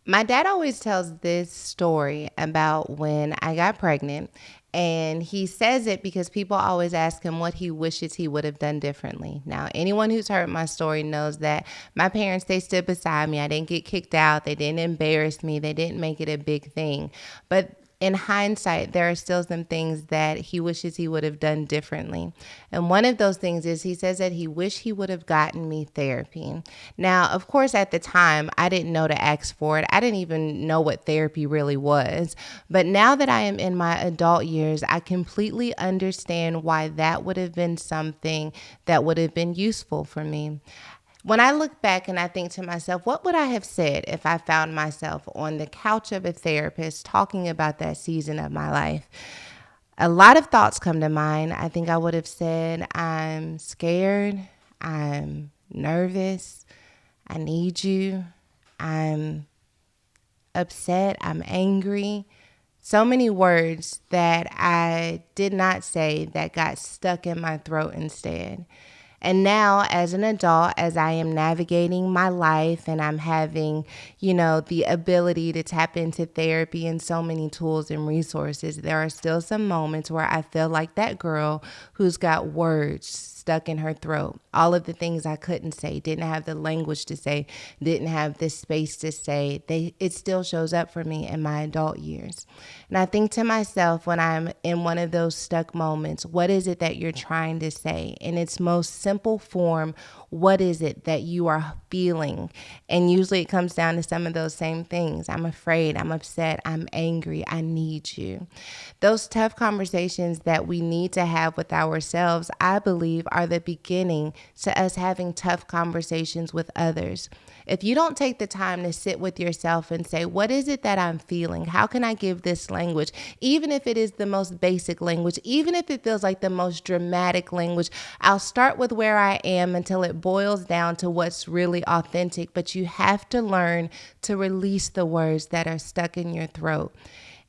My dad always tells this story about when I got pregnant. And he says it because people always ask him what he wishes he would have done differently. Now, anyone who's heard my story knows that my parents, they stood beside me. I didn't get kicked out. They didn't embarrass me. They didn't make it a big thing. But in hindsight, there are still some things that he wishes he would have done differently. And one of those things is he says that he wished he would have gotten me therapy. Now, of course, at the time, I didn't know to ask for it. I didn't even know what therapy really was. But now that I am in my adult years, I completely understand why that would have been something that would have been useful for me. When I look back and I think to myself, what would I have said if I found myself on the couch of a therapist talking about that season of my life? A lot of thoughts come to mind. I think I would have said, I'm scared, I'm nervous, I need you, I'm upset, I'm angry. So many words that I did not say that got stuck in my throat instead. And now, as an adult, as I am navigating my life and I'm having, the ability to tap into therapy and so many tools and resources, there are still some moments where I feel like that girl who's got words stuck in her throat. All of the things I couldn't say, didn't have the language to say, didn't have the space to say, it still shows up for me in my adult years. And I think to myself when I'm in one of those stuck moments, what is it that you're trying to say? In its most simple form, what is it that you are feeling? And usually it comes down to some of those same things. I'm afraid, I'm upset, I'm angry, I need you. Those tough conversations that we need to have with ourselves, I believe, are the beginning to us having tough conversations with others. If you don't take the time to sit with yourself and say, what is it that I'm feeling? How can I give this language? Even if it is the most basic language, even if it feels like the most dramatic language, I'll start with where I am until it boils down to what's really authentic. But you have to learn to release the words that are stuck in your throat.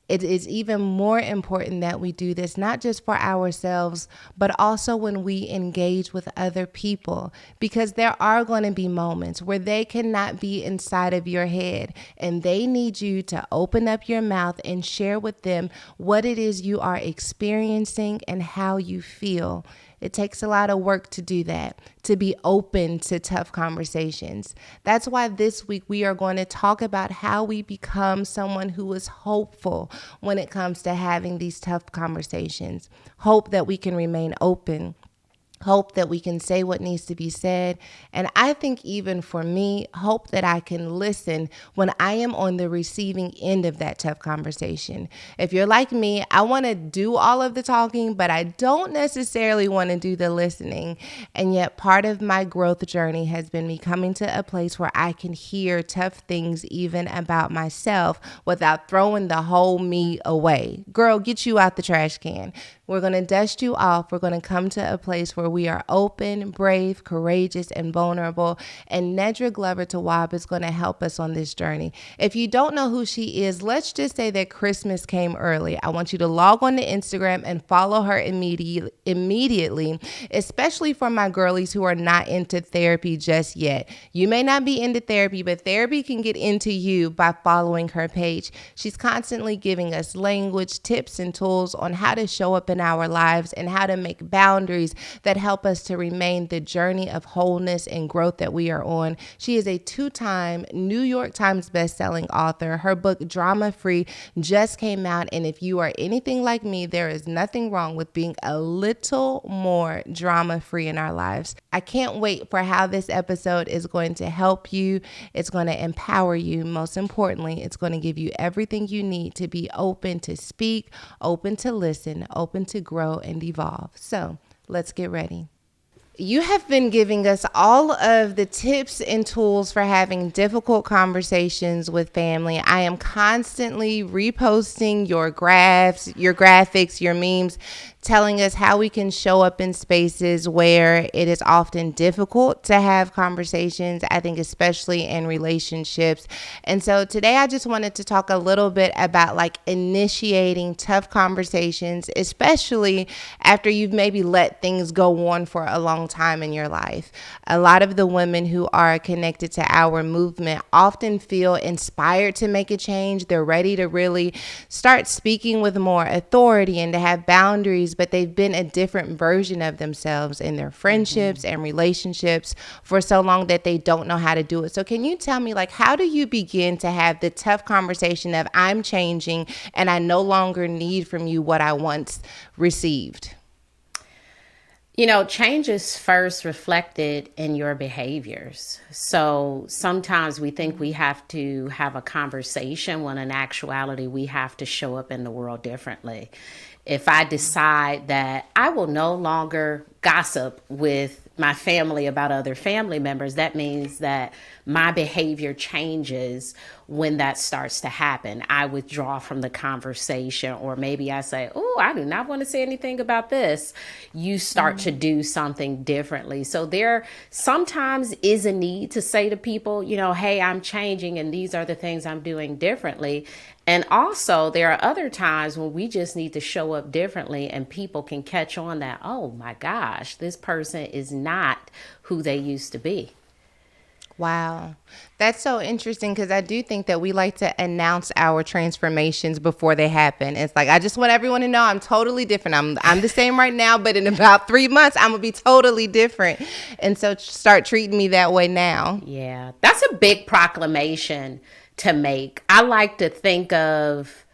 It is even more important that we do this, not just for ourselves, but also when we engage with other people, because there are going to be moments where they cannot be inside of your head and they need you to open up your mouth and share with them what it is you are experiencing and how you feel. It takes a lot of work to do that, to be open to tough conversations. That's why this week we are going to talk about how we become someone who is hopeful when it comes to having these tough conversations. Hope that we can remain open. Hope that we can say what needs to be said. And I think even for me, hope that I can listen when I am on the receiving end of that tough conversation. If you're like me, I want to do all of the talking, but I don't necessarily want to do the listening. And yet part of my growth journey has been me coming to a place where I can hear tough things even about myself without throwing the whole me away. Girl, get you out the trash can. We're going to dust you off. We're going to come to a place where we are open, brave, courageous, and vulnerable. And Nedra Tawwab is going to help us on this journey. If you don't know who she is, let's just say that Christmas came early. I want you to log on to Instagram and follow her immediately, especially for my girlies who are not into therapy just yet. You may not be into therapy, but therapy can get into you by following her page. She's constantly giving us language, tips, and tools on how to show up in our lives and how to make boundaries that help us to remain the journey of wholeness and growth that we are on. She is a 2-time New York Times bestselling author. Her book Drama Free just came out, and if you are anything like me, there is nothing wrong with being a little more drama free in our lives. I can't wait for how this episode is going to help you. It's going to empower you. Most importantly, it's going to give you everything you need to be open to speak, open to listen, open to grow and evolve. So let's get ready. You have been giving us all of the tips and tools for having difficult conversations with family. I am constantly reposting your graphs, your graphics, your memes, telling us how we can show up in spaces where it is often difficult to have conversations, I think especially in relationships. And so today I just wanted to talk a little bit about like initiating tough conversations, especially after you've maybe let things go on for a long long time in your life. A lot of the women who are connected to our movement often feel inspired to make a change. They're ready to really start speaking with more authority and to have boundaries, but they've been a different version of themselves in their friendships and relationships for so long that they don't know how to do it. So can you tell me, like, how do you begin to have the tough conversation of I'm changing and I no longer need from you what I once received? Change is first reflected in your behaviors. So sometimes we think we have to have a conversation when in actuality we have to show up in the world differently. If I decide that I will no longer gossip with my family about other family members, that means that my behavior changes when that starts to happen. I withdraw from the conversation, or maybe I say, oh, I do not want to say anything about this. You start to do something differently. So there sometimes is a need to say to people, hey, I'm changing and these are the things I'm doing differently. And also there are other times when we just need to show up differently and people can catch on that, oh my gosh, this person is not who they used to be. Wow. That's so interesting because I do think that we like to announce our transformations before they happen. It's like, I just want everyone to know I'm totally different. I'm the same right now, but in about 3 months, I'm going to be totally different. And so start treating me that way now. Yeah, that's a big proclamation to make. I like to think of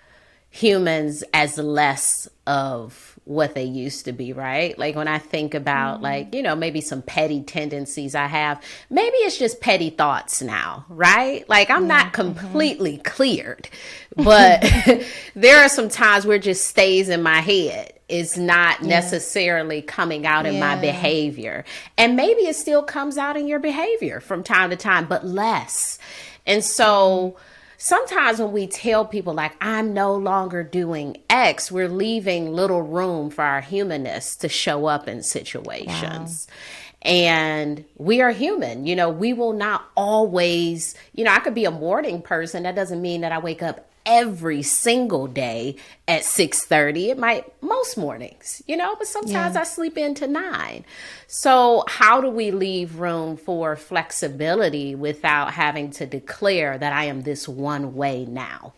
humans as less of what they used to be, right? Like when I think about maybe some petty tendencies I have, maybe it's just petty thoughts now, right? Like I'm not completely cleared, but there are some times where it just stays in my head. It's not necessarily coming out in my behavior. And maybe it still comes out in your behavior from time to time, but less. And so sometimes when we tell people like, I'm no longer doing X, we're leaving little room for our humanness to show up in situations. Wow. And we are human. We will not always, I could be a morning person. That doesn't mean that I wake up every single day at 6:30. It might most mornings, but sometimes I sleep into 9. So how do we leave room for flexibility without having to declare that I am this one way now?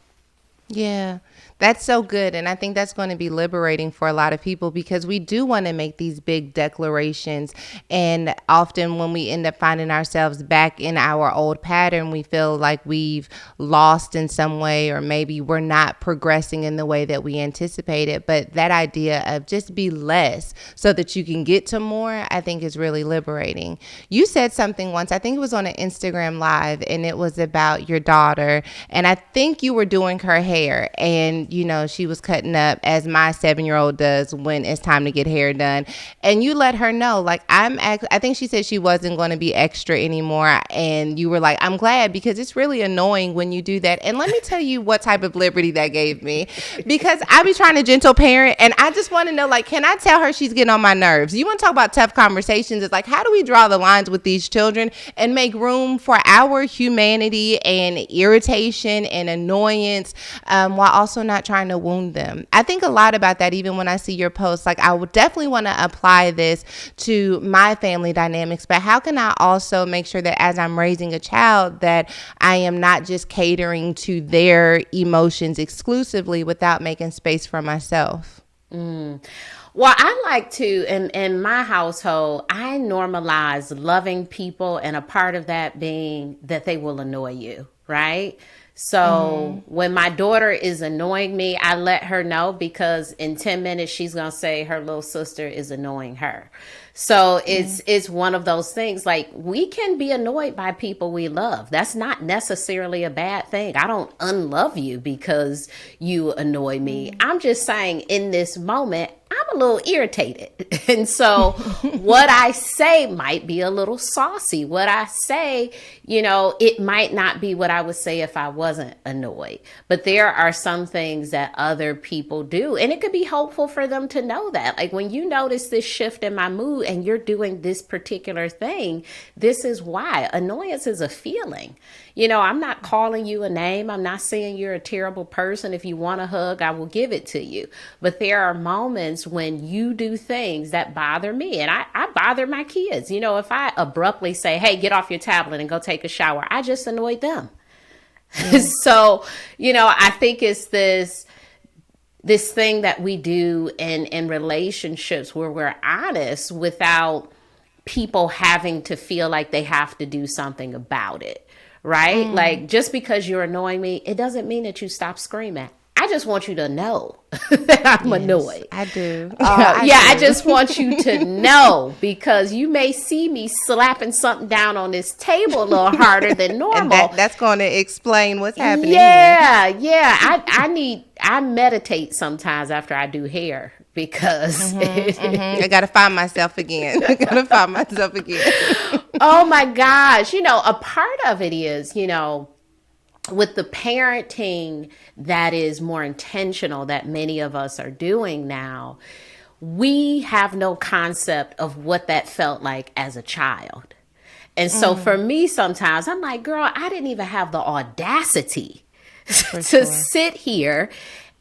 Yeah, that's so good. And I think that's going to be liberating for a lot of people because we do want to make these big declarations. And often when we end up finding ourselves back in our old pattern, we feel like we've lost in some way, or maybe we're not progressing in the way that we anticipated. But that idea of just be less so that you can get to more, I think is really liberating. You said something once, I think it was on an Instagram Live, and it was about your daughter. And I think you were doing her hair. And, she was cutting up as my 7-year-old does when it's time to get hair done. And you let her know, like, I think she said she wasn't going to be extra anymore. And you were like, I'm glad, because it's really annoying when you do that. And let me tell you what type of liberty that gave me, because I be trying to gentle parent. And I just want to know, like, can I tell her she's getting on my nerves? You want to talk about tough conversations? It's like, how do we draw the lines with these children and make room for our humanity and irritation and annoyance, while also not trying to wound them? I think a lot about that even when I see your posts. Like, I would definitely want to apply this to my family dynamics, but how can I also make sure that as I'm raising a child that I am not just catering to their emotions exclusively without making space for myself? Well, I like to, in my household, I normalize loving people, and a part of that being that they will annoy you, right? So when my daughter is annoying me, I let her know, because in 10 minutes, she's going to say her little sister is annoying her. So it's one of those things, like, we can be annoyed by people we love. That's not necessarily a bad thing. I don't unlove you because you annoy me. I'm just saying in this moment, I'm a little irritated. And so what I say might be a little saucy. What I say, it might not be what I would say if I wasn't annoyed. But there are some things that other people do, and it could be helpful for them to know that. Like when you notice this shift in my mood and you're doing this particular thing, this is why. Annoyance is a feeling. I'm not calling you a name. I'm not saying you're a terrible person. If you want a hug, I will give it to you. But there are moments when you do things that bother me. And I bother my kids. If I abruptly say, hey, get off your tablet and go take a shower, I just annoyed them. So, I think it's this thing that we do in relationships where we're honest without people having to feel like they have to do something about it. Right? Like, just because you're annoying me, it doesn't mean that you stop screaming. I just want you to know that I'm annoyed. I do. I just want you to know, because you may see me slapping something down on this table a little harder than normal. And that's going to explain what's happening here. I meditate sometimes after I do hair, because I got to find myself again. Oh my gosh. A part of it is, with the parenting that is more intentional that many of us are doing now, we have no concept of what that felt like as a child. And so for me, sometimes I'm like, girl, I didn't even have the audacity to sit here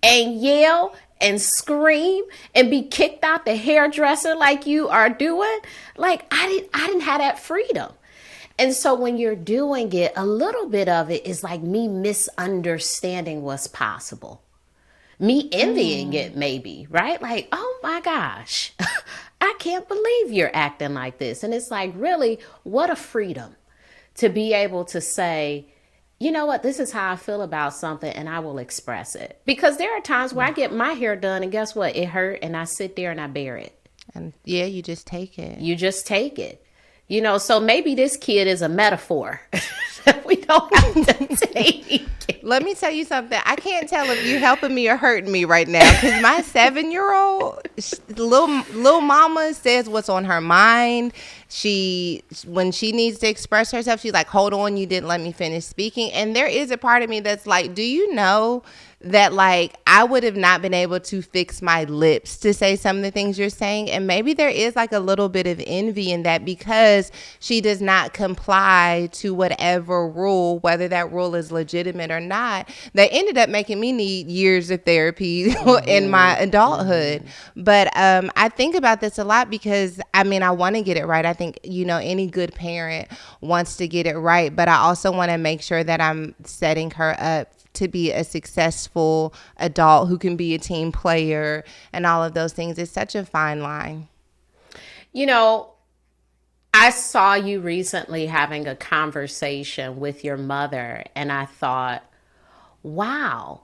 and yell and scream and be kicked out the hairdresser like you are doing. Like, I didn't have that freedom. And so when you're doing it, a little bit of it is like me misunderstanding what's possible. Me envying it maybe, right? Like, oh my gosh, I can't believe you're acting like this. And it's like, really, what a freedom to be able to say, you know what, this is how I feel about something, and I will express it. Because there are times where I get my hair done and guess what? It hurt, and I sit there and I bear it. And you just take it. You just take it. So maybe this kid is a metaphor that we don't have to take. Let me tell you something. I can't tell if you're helping me or hurting me right now, because my 7-year-old, little mama, says what's on her mind. When she needs to express herself, she's like, hold on, you didn't let me finish speaking. And there is a part of me that's like, do you know that, like, I would have not been able to fix my lips to say some of the things you're saying? And maybe there is like a little bit of envy in that, because she does not comply to whatever rule, whether that rule is legitimate or not, that ended up making me need years of therapy in my adulthood. But I think about this a lot, because I want to get it right. I think, any good parent wants to get it right, but I also want to make sure that I'm setting her up to be a successful adult who can be a team player and all of those things. It's such a fine line. I saw you recently having a conversation with your mother, and I thought, wow.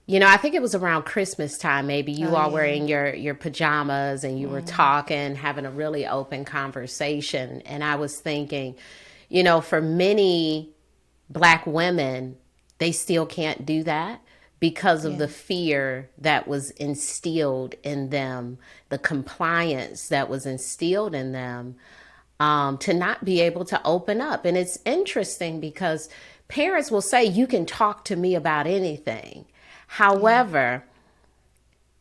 I think it was around Christmas time, maybe you all were in your pajamas and you were talking, having a really open conversation. And I was thinking, for many Black women, they still can't do that because of the fear that was instilled in them, the compliance that was instilled in them, to not be able to open up. And it's interesting because parents will say, you can talk to me about anything. However,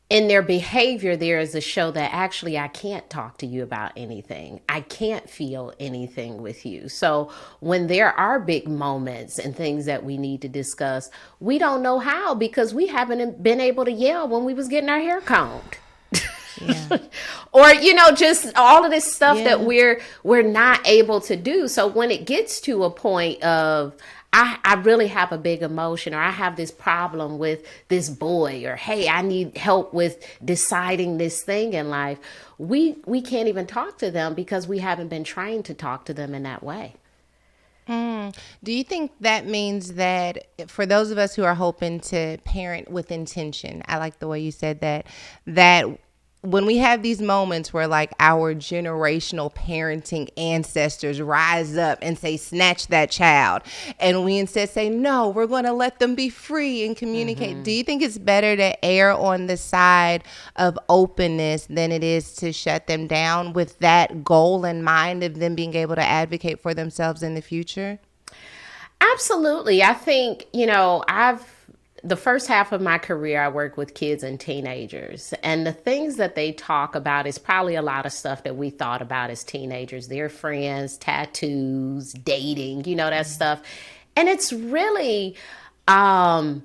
in their behavior, there is a show that actually I can't talk to you about anything. I can't feel anything with you. So when there are big moments and things that we need to discuss, we don't know how, because we haven't been able to yell when we was getting our hair combed. Yeah. Or, just all of this stuff that we're not able to do. So when it gets to a point of, I really have a big emotion, or I have this problem with this boy, or, hey, I need help with deciding this thing in life, we can't even talk to them because we haven't been trained to talk to them in that way. Do you think that means that for those of us who are hoping to parent with intention, I like the way you said that when we have these moments where, like, our generational parenting ancestors rise up and say, snatch that child, and we instead say, no, we're going to let them be free and communicate. Do you think it's better to err on the side of openness than it is to shut them down, with that goal in mind of them being able to advocate for themselves in the future? I Absolutely. I think, the first half of my career, I worked with kids and teenagers. And the things that they talk about is probably a lot of stuff that we thought about as teenagers, their friends, tattoos, dating, that stuff. And it's really um,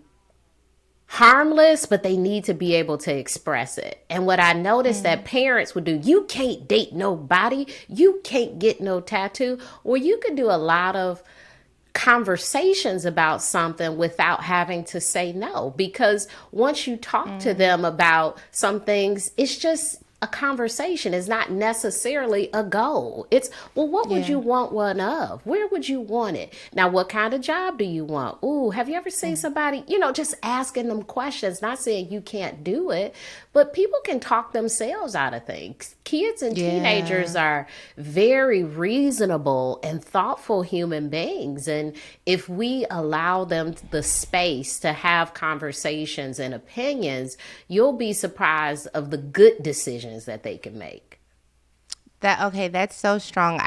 harmless, but they need to be able to express it. And what I noticed that parents would do, you can't date nobody, you can't get no tattoo, or you could do a lot of conversations about something without having to say no, because once you talk to them about some things, it's just a conversation. Is not necessarily a goal. It's, well, what would Yeah. you want one of? Where would you want it? Now, what kind of job do you want? Ooh, have you ever seen somebody, just asking them questions, not saying you can't do it, but people can talk themselves out of things. Kids and teenagers Yeah. are very reasonable and thoughtful human beings. And if we allow them the space to have conversations and opinions, you'll be surprised of the good decisions that they can make. That okay, that's so strong.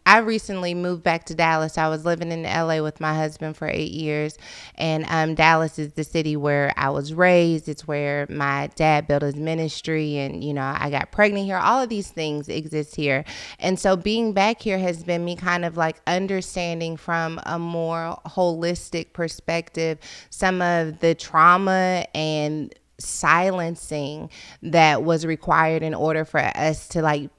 I recently moved back to Dallas. I was living in LA with my husband for 8 years, and Dallas is the city where I was raised. It's where my dad built his ministry, and I got pregnant here. All of these things exist here, and so being back here has been me kind of like understanding from a more holistic perspective some of the trauma and silencing that was required in order for us to like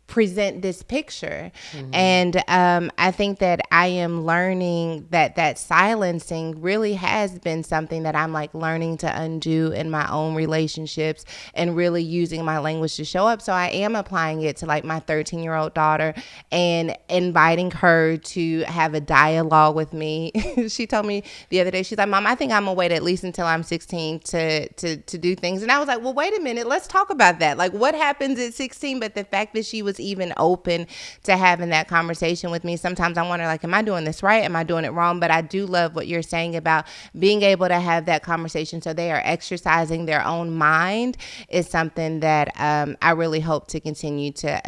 present this picture. And I think that I am learning that that silencing really has been something that I'm like learning to undo in my own relationships and really using my language to show up. So I am applying it to like my 13-year-old daughter and inviting her to have a dialogue with me. She told me the other day, she's like, Mom, I think I'm gonna wait at least until I'm 16 to do things. And I was like, well, wait a minute, let's talk about that. Like, what happens at 16? But the fact that she was even open to having that conversation with me, sometimes I wonder, like, am I doing this right? Am I doing it wrong? But I do love what you're saying about being able to have that conversation so they are exercising their own mind is something that I really hope to continue to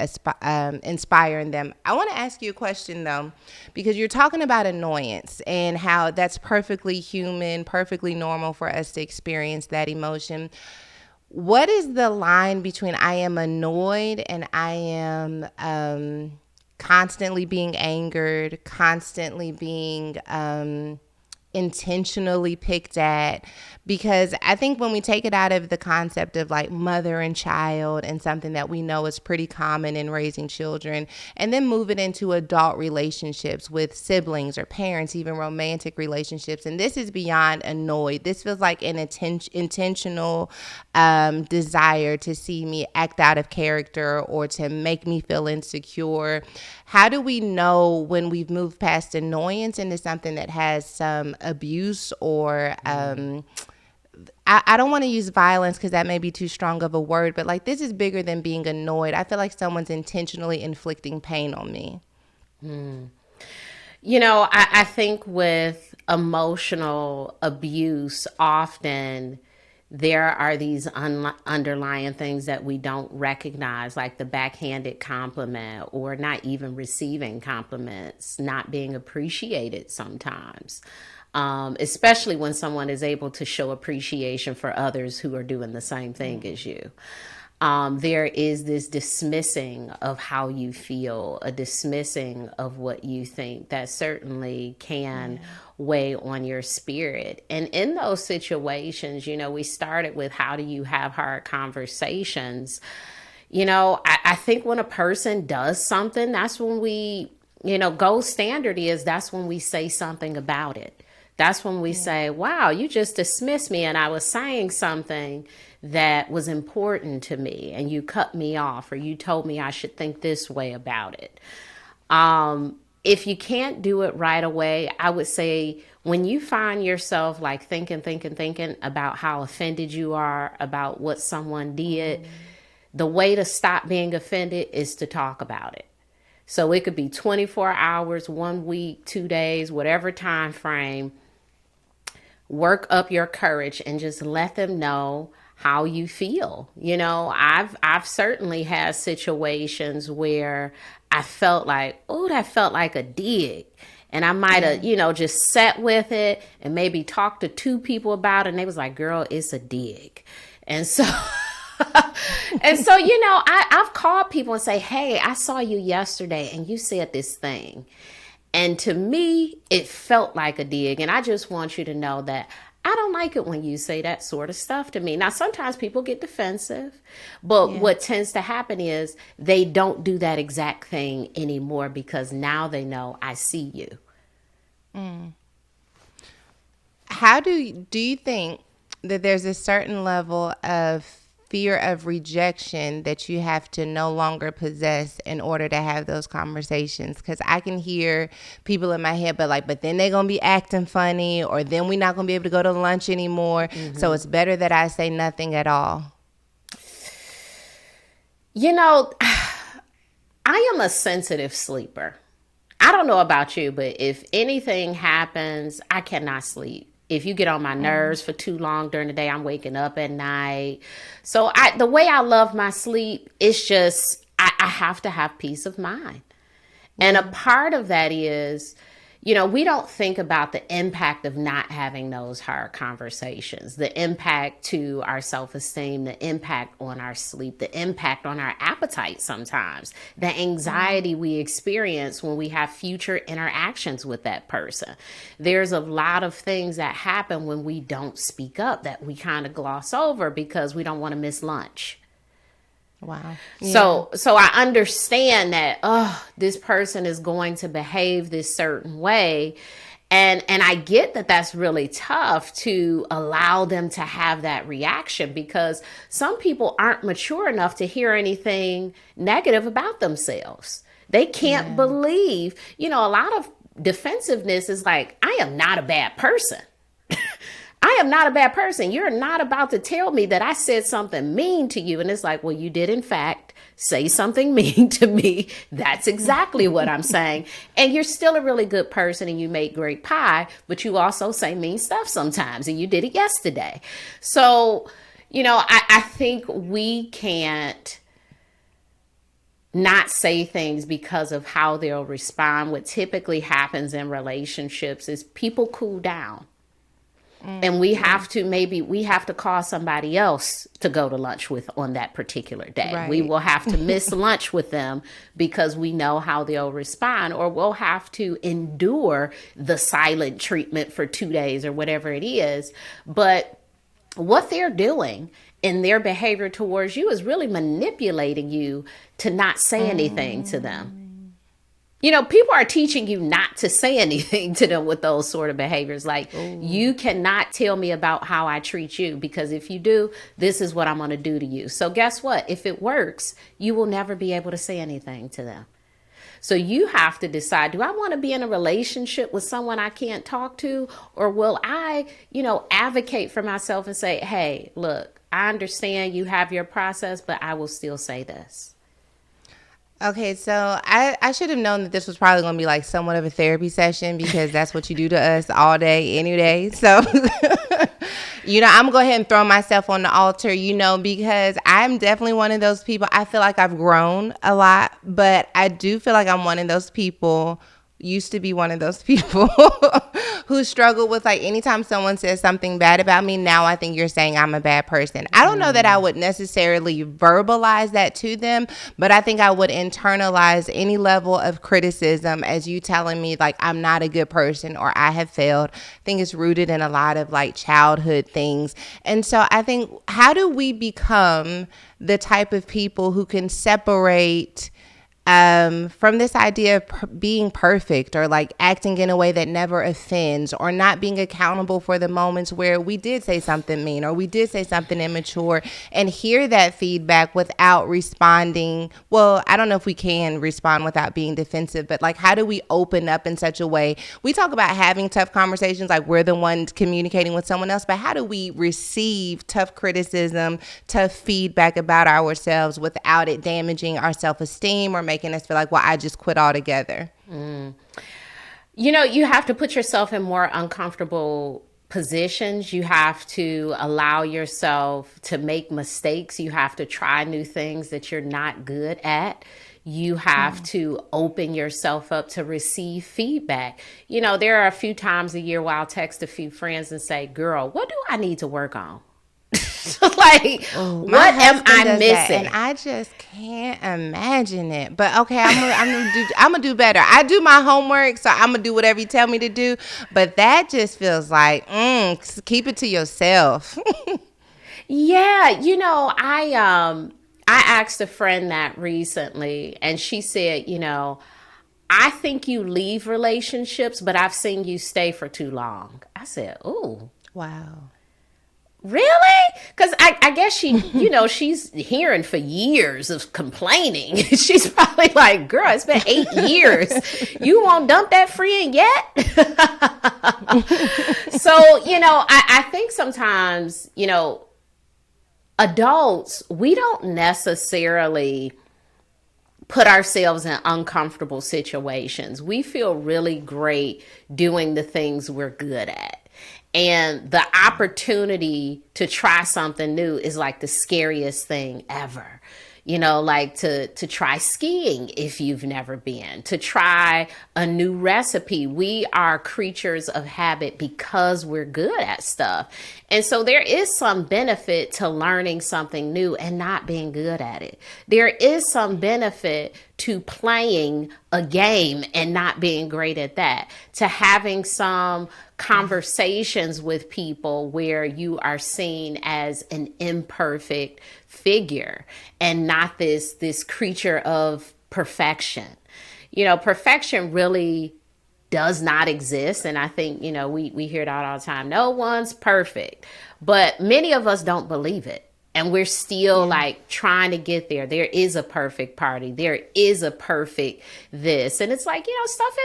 inspire in them. I want to ask you a question, though, because you're talking about annoyance and how that's perfectly human, perfectly normal for us to experience that emotion. What is the line between I am annoyed and I am constantly being angered, constantly being intentionally picked at? Because I think when we take it out of the concept of like mother and child and something that we know is pretty common in raising children, and then move it into adult relationships with siblings or parents, even romantic relationships, and this is beyond annoyed. This feels like an intentional desire to see me act out of character or to make me feel insecure. How do we know when we've moved past annoyance into something that has some abuse or I don't want to use violence because that may be too strong of a word, but like this is bigger than being annoyed. I feel like someone's intentionally inflicting pain on me. I think with emotional abuse, often there are these underlying things that we don't recognize, like the backhanded compliment or not even receiving compliments, not being appreciated sometimes. Especially when someone is able to show appreciation for others who are doing the same thing as you. There is this dismissing of how you feel, a dismissing of what you think that certainly can weigh on your spirit. And in those situations, we started with how do you have hard conversations? I think when a person does something, that's when gold standard is that's when we say something about it. That's when we say, wow, you just dismissed me and I was saying something that was important to me and you cut me off or you told me I should think this way about it. If you can't do it right away, I would say when you find yourself like thinking about how offended you are about what someone did, the way to stop being offended is to talk about it. So it could be 24 hours, 1 week, 2 days, whatever time frame. Work up your courage and just let them know how you feel. I've certainly had situations where I felt like, oh, that felt like a dig. And I might have, just sat with it and maybe talked to two people about it. And they was like, girl, it's a dig. And so, and so, I've called people and say, hey, I saw you yesterday and you said this thing. And to me, it felt like a dig. And I just want you to know that I don't like it when you say that sort of stuff to me. Now, sometimes people get defensive, but what tends to happen is they don't do that exact thing anymore because now they know I see you. How do you think that there's a certain level of fear of rejection that you have to no longer possess in order to have those conversations? Because I can hear people in my head, but then they're going to be acting funny, or then we're not going to be able to go to lunch anymore. So it's better that I say nothing at all. I am a sensitive sleeper. I don't know about you, but if anything happens, I cannot sleep. If you get on my nerves for too long during the day, I'm waking up at night. So the way I love my sleep is just, I have to have peace of mind. And a part of that is, we don't think about the impact of not having those hard conversations, the impact to our self-esteem, the impact on our sleep, the impact on our appetite sometimes, the anxiety we experience when we have future interactions with that person. There's a lot of things that happen when we don't speak up that we kind of gloss over because we don't want to miss lunch. Wow. Yeah. So I understand that, this person is going to behave this certain way. And I get that that's really tough to allow them to have that reaction because some people aren't mature enough to hear anything negative about themselves. They can't believe, a lot of defensiveness is like, I am not a bad person. I am not a bad person. You're not about to tell me that I said something mean to you. And it's like, well, you did, in fact, say something mean to me. That's exactly what I'm saying. And you're still a really good person and you make great pie, but you also say mean stuff sometimes. And you did it yesterday. So, I think we can't not say things because of how they'll respond. What typically happens in relationships is people cool down. And we have to call somebody else to go to lunch with on that particular day. Right. We will have to miss lunch with them because we know how they'll respond, or we'll have to endure the silent treatment for 2 days or whatever it is. But what they're doing in their behavior towards you is really manipulating you to not say anything to them. People are teaching you not to say anything to them with those sort of behaviors. Like, you cannot tell me about how I treat you, because if you do, this is what I'm going to do to you. So guess what? If it works, you will never be able to say anything to them. So you have to decide, do I want to be in a relationship with someone I can't talk to? Or will I, advocate for myself and say, hey, look, I understand you have your process, but I will still say this. Okay, so I should have known that this was probably going to be like somewhat of a therapy session, because that's what you do to us all day, any day. So, I'm going to go ahead and throw myself on the altar, because I'm definitely one of those people. I feel like I've grown a lot, but I do feel like I'm one of those people, used to be one of those people who struggle with, like, anytime someone says something bad about me, now I think you're saying I'm a bad person. I don't know that I would necessarily verbalize that to them, but I think I would internalize any level of criticism as you telling me, like, I'm not a good person or I have failed. I think it's rooted in a lot of, like, childhood things. And so I think, how do we become the type of people who can separate from this idea of being perfect, or like acting in a way that never offends, or not being accountable for the moments where we did say something mean or we did say something immature, and hear that feedback without responding? Well, I don't know if we can respond without being defensive, but like, how do we open up in such a way? We talk about having tough conversations, like we're the ones communicating with someone else, but how do we receive tough criticism, tough feedback about ourselves without it damaging our self-esteem or making us feel like, well, I just quit altogether? You have to put yourself in more uncomfortable positions. You have to allow yourself to make mistakes. You have to try new things that you're not good at. You have to open yourself up to receive feedback. There are a few times a year where I'll text a few friends and say, girl, what do I need to work on? Like, Oh, my what am husband I does that, and missing? I just can't imagine it. But okay, I'm gonna do better. I do my homework, so I'm gonna do whatever you tell me to do. But that just feels like, keep it to yourself. Yeah, I asked a friend that recently, and she said, I think you leave relationships, but I've seen you stay for too long. I said, "Ooh, Wow. really?" Because I guess she's hearing for years of complaining. She's probably like, "Girl, it's been 8 years. You won't dump that friend yet?" So, I think sometimes, adults, we don't necessarily put ourselves in uncomfortable situations. We feel really great doing the things we're good at. And the opportunity to try something new is like the scariest thing ever. Like to try skiing if you've never been, to try a new recipe. We are creatures of habit because we're good at stuff. And so there is some benefit to learning something new and not being good at it. There is some benefit to playing a game and not being great at that, to having some conversations with people where you are seen as an imperfect figure and not this creature of perfection. Perfection really does not exist. And I think, we hear that all the time. No one's perfect. But many of us don't believe it. And we're still like trying to get there. There is a perfect party. There is a perfect this. And it's like, stuff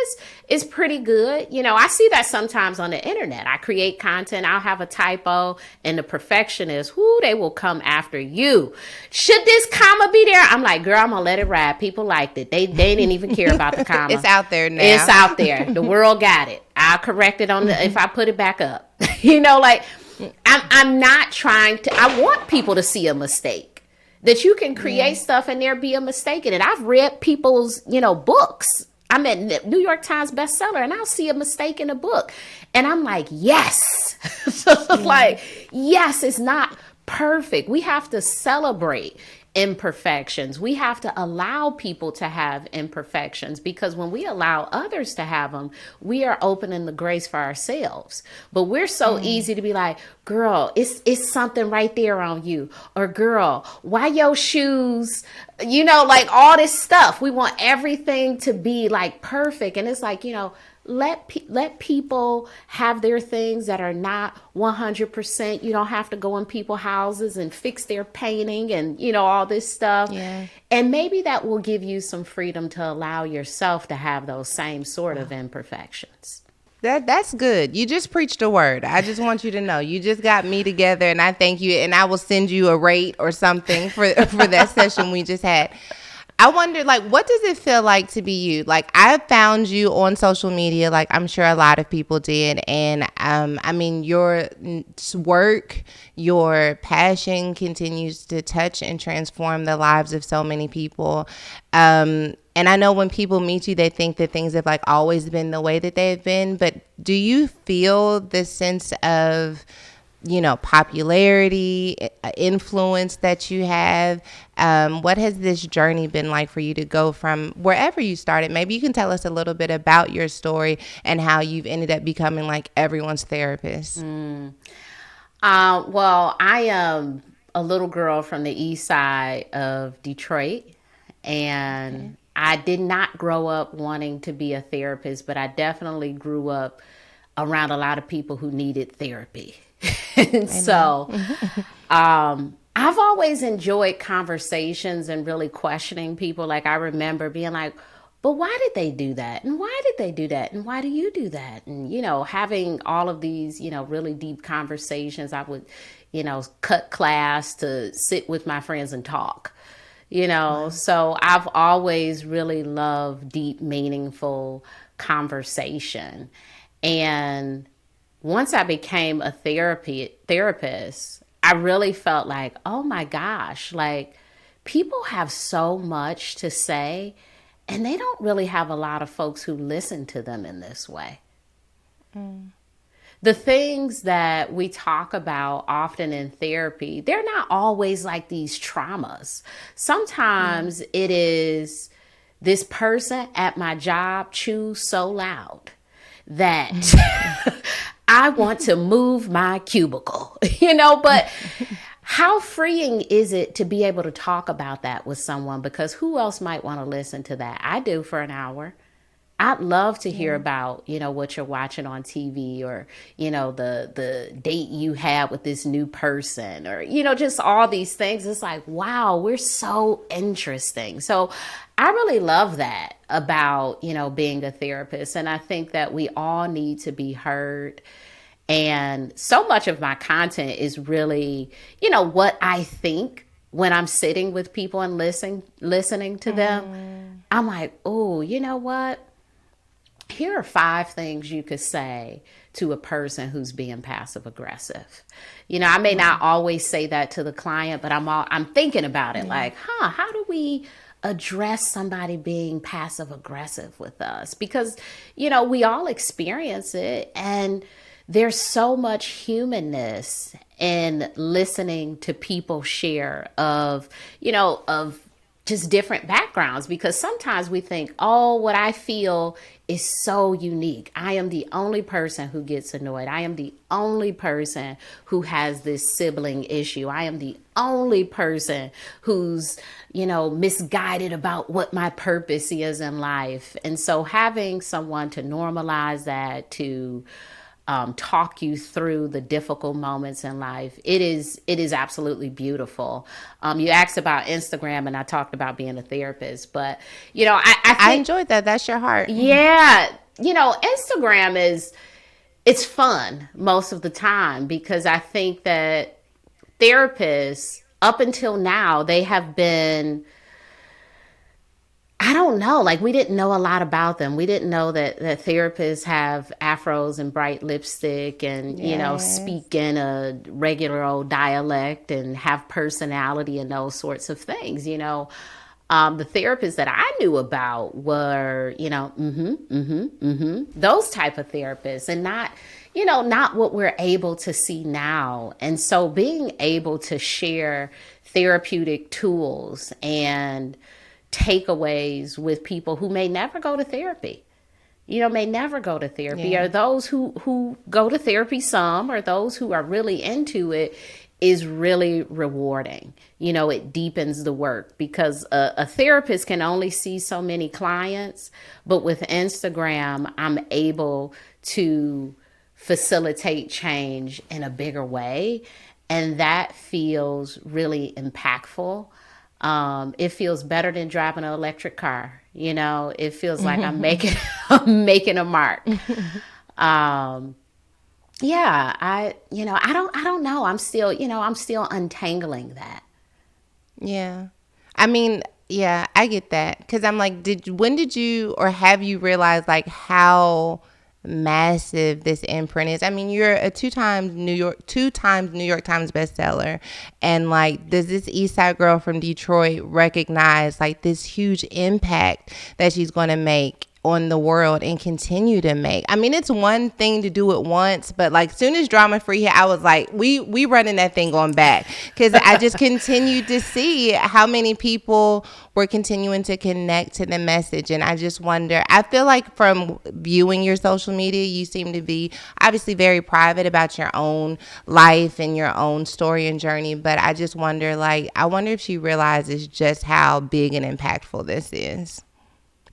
is pretty good. I see that sometimes on the internet. I create content. I'll have a typo and the perfectionist, they will come after you. Should this comma be there? I'm like, girl, I'm going to let it ride. People liked it. They didn't even care about the comma. It's out there now. It's out there. The world got it. I'll correct it if I put it back up. Like, I'm not trying to, I want people to see a mistake. That you can create stuff and there be a mistake in it. I've read people's, books. I'm at New York Times bestseller and I'll see a mistake in a book. And I'm like, yes. Like, yes, it's not perfect. We have to celebrate imperfections. We have to allow people to have imperfections, because when we allow others to have them, we are opening the grace for ourselves. But we're so easy to be like, girl, it's something right there on you. Or girl, why your shoes, like all this stuff. We want everything to be like perfect. And it's like, let people have their things that are not 100%. You don't have to go in people's houses and fix their painting and, all this stuff. Yeah. And maybe that will give you some freedom to allow yourself to have those same sort of imperfections. That's good. You just preached a word. I just want you to know. You just got me together, and I thank you. And I will send you a rate or something for that session we just had. I wonder, like, what does it feel like to be you? Like, I found you on social media, like I'm sure a lot of people did. And I mean, your work, your passion continues to touch and transform the lives of so many people. And I know when people meet you, they think that things have like always been the way that they've been. But do you feel the sense of, popularity, influence that you have? What has this journey been like for you to go from wherever you started? Maybe you can tell us a little bit about your story and how you've ended up becoming like everyone's therapist. Well, I am a little girl from the east side of Detroit, and I did not grow up wanting to be a therapist, but I definitely grew up around a lot of people who needed therapy. And so I've always enjoyed conversations and really questioning people. Like, I remember being like, but why did they do that? And why did they do that? And why do you do that? And, having all of these, really deep conversations. I would, cut class to sit with my friends and talk, Wow. So I've always really loved deep, meaningful conversation. And once I became a therapist, I really felt like, oh my gosh, like people have so much to say, and they don't really have a lot of folks who listen to them in this way. The things that we talk about often in therapy, they're not always like these traumas. Sometimes it is, this person at my job chews so loud that I want to move my cubicle, but how freeing is it to be able to talk about that with someone? Because who else might want to listen to that? I do for an hour. I'd love to hear about, what you're watching on TV, or, the date you had with this new person, or, just all these things. It's like, wow, we're so interesting. So I really love that about, being a therapist. And I think that we all need to be heard. And so much of my content is really, what I think when I'm sitting with people and listening to them. I'm like, oh, you know what? Here are 5 things you could say to a person who's being passive aggressive. I may not always say that to the client, but I'm thinking about it like, how do we address somebody being passive aggressive with us? Because, we all experience it, and there's so much humanness in listening to people share of just different backgrounds, because sometimes we think, oh, what I feel is so unique. I am the only person who gets annoyed. I am the only person who has this sibling issue. I am the only person who's, misguided about what my purpose is in life. And so having someone to normalize that, to talk you through the difficult moments in life, it is absolutely beautiful. You asked about Instagram, and I talked about being a therapist, but I I think, enjoyed that. That's your heart. yeah, Instagram it's fun most of the time, because I think that therapists up until now, they have been, I don't know. Like, we didn't know a lot about them. We didn't know that therapists have afros and bright lipstick and, Yes. speak in a regular old dialect and have personality and those sorts of things. The therapists that I knew about were, those type of therapists, and not what we're able to see now. And so being able to share therapeutic tools and takeaways with people who may never go to therapy, may never go to therapy, or those who go to therapy some, or those who are really into it, is really rewarding. It deepens the work, because a therapist can only see so many clients, but with Instagram, I'm able to facilitate change in a bigger way. And that feels really impactful. It feels better than driving an electric car. It feels like I'm making a mark. Yeah, I don't know. I'm still untangling that. Yeah. I mean, yeah, I get that. Because I'm like, when did you, or have you realized like how massive this imprint is? I mean, you're a two times New York Times bestseller. And like, does this East Side girl from Detroit recognize like this huge impact that she's going to make on the world and continue to make? I mean, it's one thing to do it once, but like soon as Drama Free hit, I was like, we running that thing on back, because I just continued to see how many people were continuing to connect to the message. And I just wonder, I feel like from viewing your social media, you seem to be obviously very private about your own life and your own story and journey, but I just wonder, like, I wonder if she realizes just how big and impactful this is.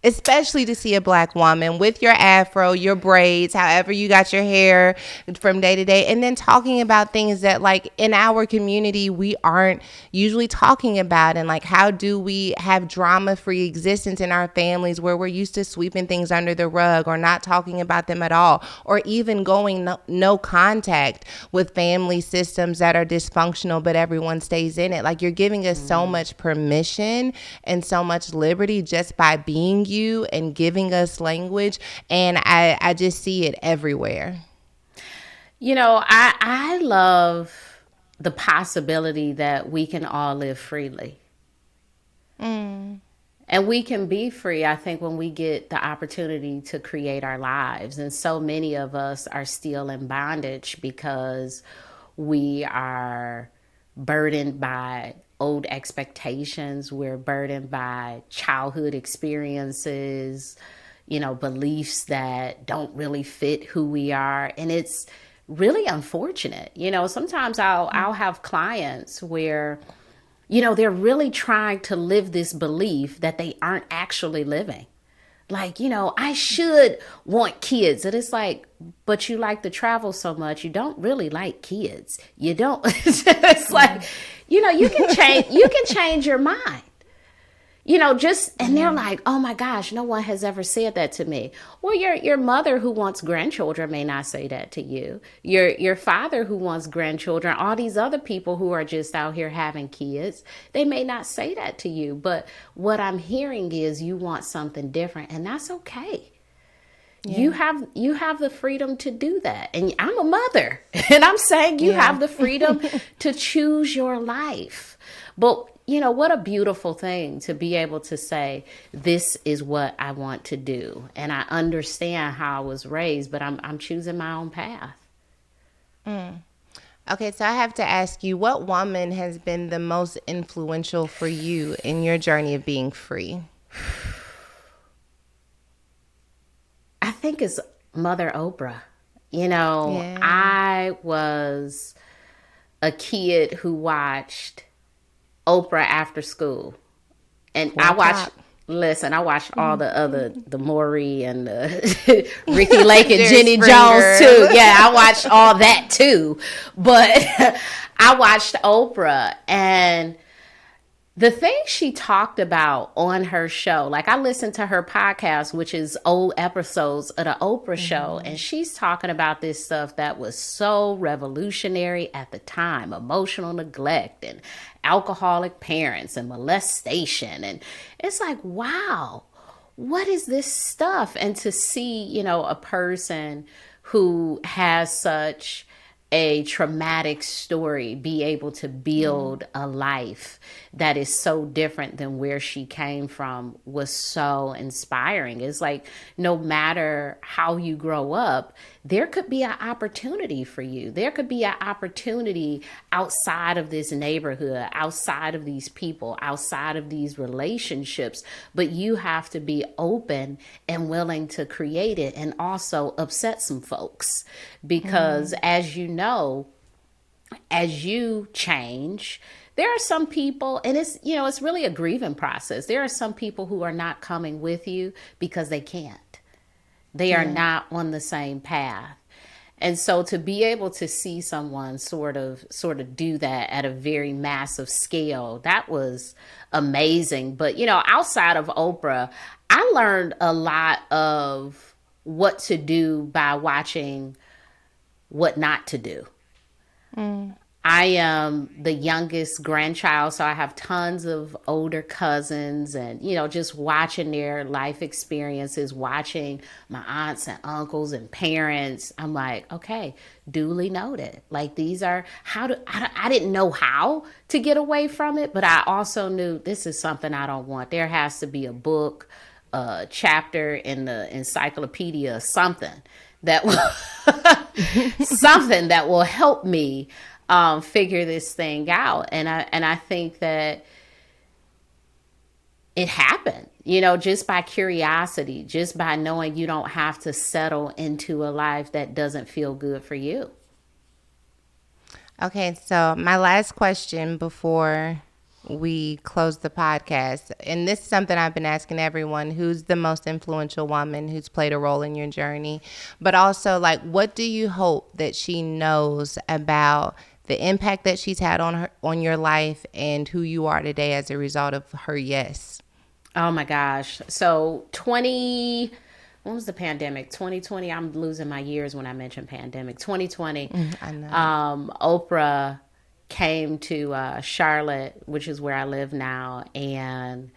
Especially to see a Black woman with your afro, your braids, however you got your hair from day to day, and then talking about things that like in our community we aren't usually talking about. And like, how do we have drama-free existence in our families where we're used to sweeping things under the rug or not talking about them at all, or even going no contact with family systems that are dysfunctional but everyone stays in it. Like, you're giving us so much permission and so much liberty just by being you and giving us language, and I just see it everywhere. I love the possibility that we can all live freely. Mm. And we can be free, I think, when we get the opportunity to create our lives. And so many of us are still in bondage because we are burdened by old expectations. We're burdened by childhood experiences, beliefs that don't really fit who we are. And it's really unfortunate. Sometimes I'll have clients where they're really trying to live this belief that they aren't actually living. Like, I should want kids. And it's like, but you like to travel so much, you don't really like kids. You don't. It's like, you can change your mind. And they're like, oh my gosh, no one has ever said that to me. Well, your mother who wants grandchildren may not say that to you. Your father who wants grandchildren, all these other people who are just out here having kids, they may not say that to you. But what I'm hearing is you want something different, and that's okay. Yeah. You have the freedom to do that. And I'm a mother, and I'm saying you have the freedom to choose your life. But what a beautiful thing to be able to say, this is what I want to do. And I understand how I was raised, but I'm choosing my own path. Mm. Okay, so I have to ask you, what woman has been the most influential for you in your journey of being free? I think it's Mother Oprah. I was a kid who watched Oprah after school. And I watched all the Maury and the Ricky Lake and Jenny Jones too. Yeah, I watched all that too. But I watched Oprah, and the thing she talked about on her show, like I listened to her podcast, which is old episodes of the Oprah show, and she's talking about this stuff that was so revolutionary at the time: emotional neglect and alcoholic parents and molestation. And it's like, wow, what is this stuff? And to see, a person who has such a traumatic story be able to build a life that is so different than where she came from was so inspiring. It's like, no matter how you grow up, there could be an opportunity for you. There could be an opportunity outside of this neighborhood, outside of these people, outside of these relationships, but you have to be open and willing to create it, and also upset some folks, because as you change, there are some people, and it's really a grieving process. There are some people who are not coming with you because they can't. They are not on the same path. And so to be able to see someone sort of do that at a very massive scale, that was amazing. But, outside of Oprah, I learned a lot of what to do by watching what not to do. I am the youngest grandchild, so I have tons of older cousins, and, just watching their life experiences, watching my aunts and uncles and parents. I'm like, okay, duly noted. Like, these are I didn't know how to get away from it, but I also knew this is something I don't want. There has to be a book, a chapter in the encyclopedia, something that will, something that will help me figure this thing out. And I think that it happened, just by curiosity, just by knowing you don't have to settle into a life that doesn't feel good for you. Okay, so my last question before we close the podcast, and this is something I've been asking everyone: who's the most influential woman who's played a role in your journey? But also, like, what do you hope that she knows about the impact that she's had on your life and who you are today as a result of her yes? Oh my gosh. So when was the pandemic? 2020. I'm losing my years when I mention pandemic. 2020. I know. Oprah came to Charlotte, which is where I live now, and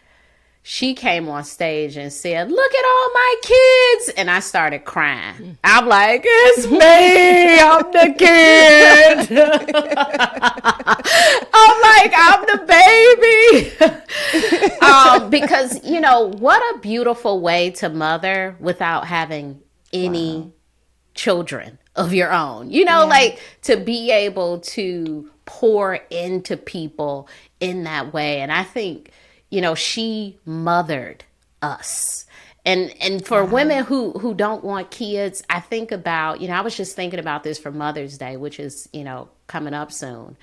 she came on stage and said, "Look at all my kids." And I started crying. I'm like, "It's me. I'm the kid." I'm like, "I'm the baby." Because, what a beautiful way to mother without having Wow. any children of your own. Yeah. Like to be able to pour into people in that way. And I think, she mothered us. And for Wow. women who don't want kids, I think about, I was just thinking about this for Mother's Day, which is, coming up soon.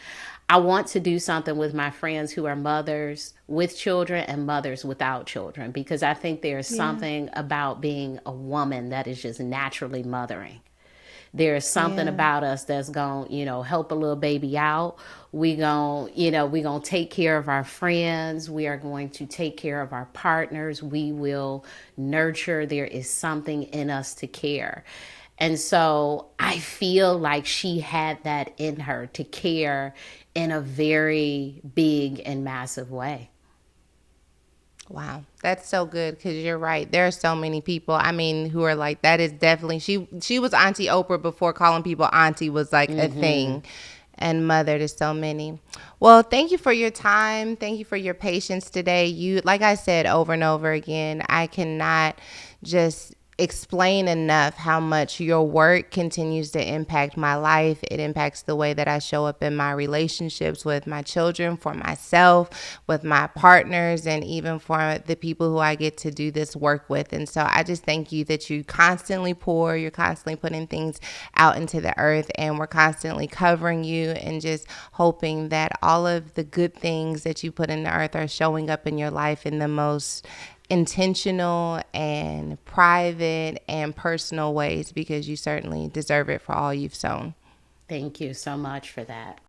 I want to do something with my friends who are mothers with children and mothers without children, because I think there's Yeah. something about being a woman that is just naturally mothering. There's something Yeah. about us that's going, help a little baby out. We going to take care of our friends. We are going to take care of our partners. We will nurture. There is something in us to care. And so I feel like she had that in her to care in a very big and massive way. Wow, that's so good because you're right. There are so many people. I mean, who are like that is definitely she was Auntie Oprah before calling people auntie was like a thing, and mother to so many. Well, thank you for your time. Thank you for your patience today. You, like I said over and over again, I cannot just explain enough how much your work continues to impact my life. It impacts the way that I show up in my relationships with my children, for myself, with my partners, and even for the people who I get to do this work with. And so I just thank you that you constantly pour, you're constantly putting things out into the earth, and we're constantly covering you and just hoping that all of the good things that you put in the earth are showing up in your life in the most intentional and private and personal ways, because you certainly deserve it for all you've sown. Thank you so much for that.